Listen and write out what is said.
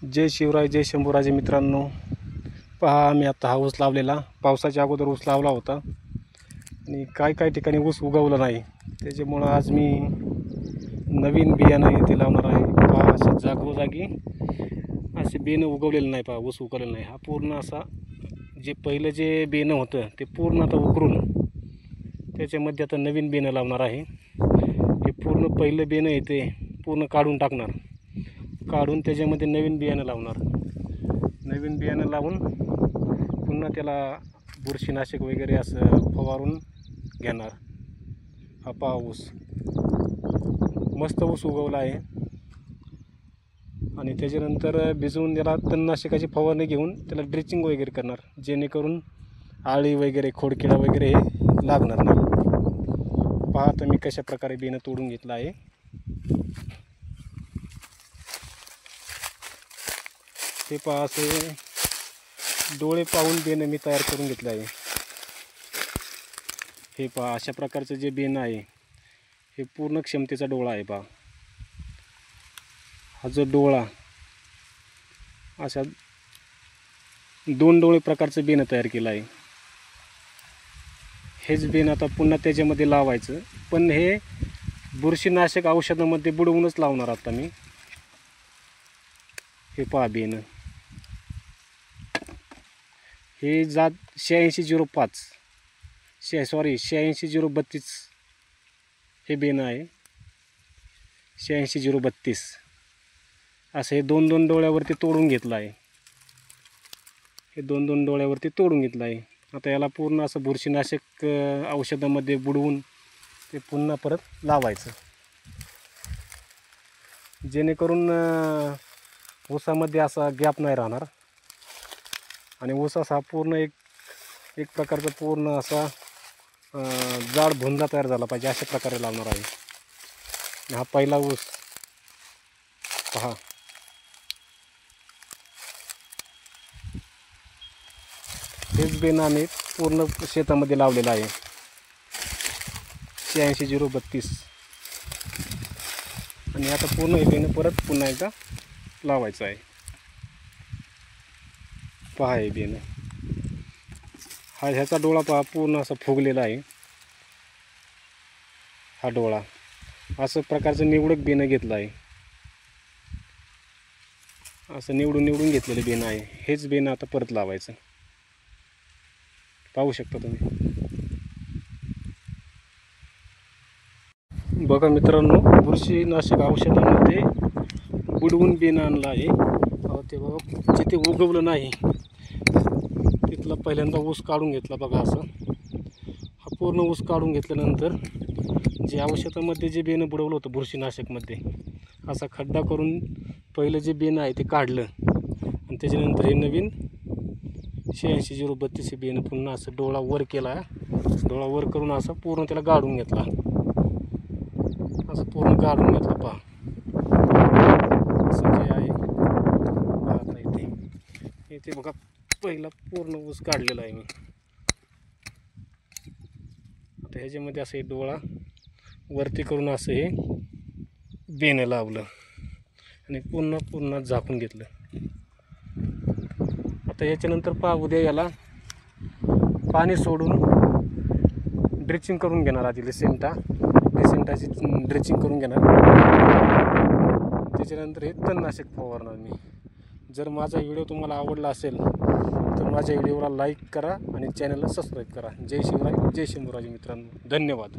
जय शिवराय जय शंभूराजे मित्रांनो, पहा आम्ही आता हा ऊस लावलेला पावसाच्या अगोदर ऊस लावला होता आणि काही ठिकाणी ऊस उगवला नाही. त्याच्यामुळं आज मी नवीन बियाणं इथे लावणार आहे. पहा असे जागोजागी असे बेणं उगवलेलं नाही. पहा ऊस उगवलेला नाही. हा पूर्ण असा जे पहिलं जे बेणं होतं ते पूर्ण आता उकरून त्याच्यामध्ये आता नवीन बेणं लावणार आहे. हे पूर्ण पहिलं बेणं आहे ते पूर्ण काढून टाकणार, काढून त्याच्यामध्ये नवीन बियाणं लावणार. नवीन बियाणं लावून पुन्हा त्याला बुरशीनाशक वगैरे असं फवारून घेणार. हा पहा ऊस, मस्त ऊस उगवला आहे. आणि त्याच्यानंतर भिजवून त्याला तणनाशकाची फवारणी घेऊन त्याला ड्रिचिंग वगैरे करणार, जेणेकरून आळी वगैरे खोडकिडा वगैरे हे लागणार नाही. पहा तर मी कशा प्रकारे बियाणं तोडून घेतलं आहे. हे पहा असे डोळे पाहून बेणं मी तयार करून घेतलं आहे. हे पहा अशा प्रकारचं जे बेणं आहे हे पूर्ण क्षमतेचा डोळा आहे. पहा हा जो डोळा अशा 2 डोळे प्रकारचं बेणं तयार केलं आहे. हेच बेणं आता पुन्हा त्याच्यामध्ये लावायचं, पण हे बुरशीनाशक औषधामध्ये बुडवूनच लावणार आता मी. हे पहा बेणं, हे जात 8605 86032 हे बेणं आहे. 86032 असं हे 2 डोळ्यावरती तोडून घेतलं आहे. हे 2 डोळ्यावरती तोडून घेतलं आहे. आता याला पूर्ण असं बुरशीनाशक औषधामध्ये बुडवून ते पुन्हा परत लावायचं, जेणेकरून ऊसामध्ये असा गॅप नाही राहणार. आणि ऊस असा पूर्ण एक प्रकारचा पूर्ण असा जाड भुंदा तयार झाला पाहिजे, अशा प्रकारे लावणार आहे. हा पहिला ऊस पहा, हेच बेणं आम्ही पूर्ण शेतामध्ये लावलेलं आहे. 86032 आणि आता पूर्ण हे बेणं परत पुन्हा एकदा लावायचं आहे. पहा हे बेणं, हा ह्याचा डोळा पहा पूर्ण असा फुगलेला आहे. हा डोळा असं प्रकारचं निवडक बेणं घेतलं आहे. असं निवडून घेतलेलं बेणं आहे. हेच बेणं आता परत लावायचं. पाहू शकता तुम्ही. बघा मित्रांनो, बुरशीनाशक औषधामध्ये बुडवून बेणं आणलं आहे. ते बघा जिथे उगवलं नाही तिथला पहिल्यांदा ऊस काढून घेतला. बघा असं हा पूर्ण ऊस काढून घेतल्यानंतर जे औषधामध्ये जे बेणं बुडवलं होतं बुरशीनाशकमध्ये, असा खड्डा करून पहिलं जे बेणं आहे ते काढलं आणि त्याच्यानंतर हे नवीन 86032 हे बेणं पुन्हा असं डोळा वर केला. डोळा वर करून असं पूर्ण त्याला गाडून घेतला. असं पूर्ण गाडून घेतलं. पहा असं जे आहे आता इथे बघा पहिला पूर्ण ऊस काढलेला आहे मी. आता ह्याच्यामध्ये असं हे डोळा वरती करून असं हे बेणं लावलं आणि पुन्हा झाकून घेतलं. आता याच्यानंतर पहा उद्या याला पाणी सोडून ड्रिचिंग करून घेणार. आधी लिसेंटाची ड्रिचिंग करून घेणार. त्याच्यानंतर हे तणनाशक फवारणार मी. जर माझा व्हिडिओ तुम्हाला आवडला असेल तर माझ्या व्हिडिओला लाईक करा आणि चॅनलला सबस्क्राईब करा. जय शिवराय जय शंभूराजे मित्रांनो, धन्यवाद.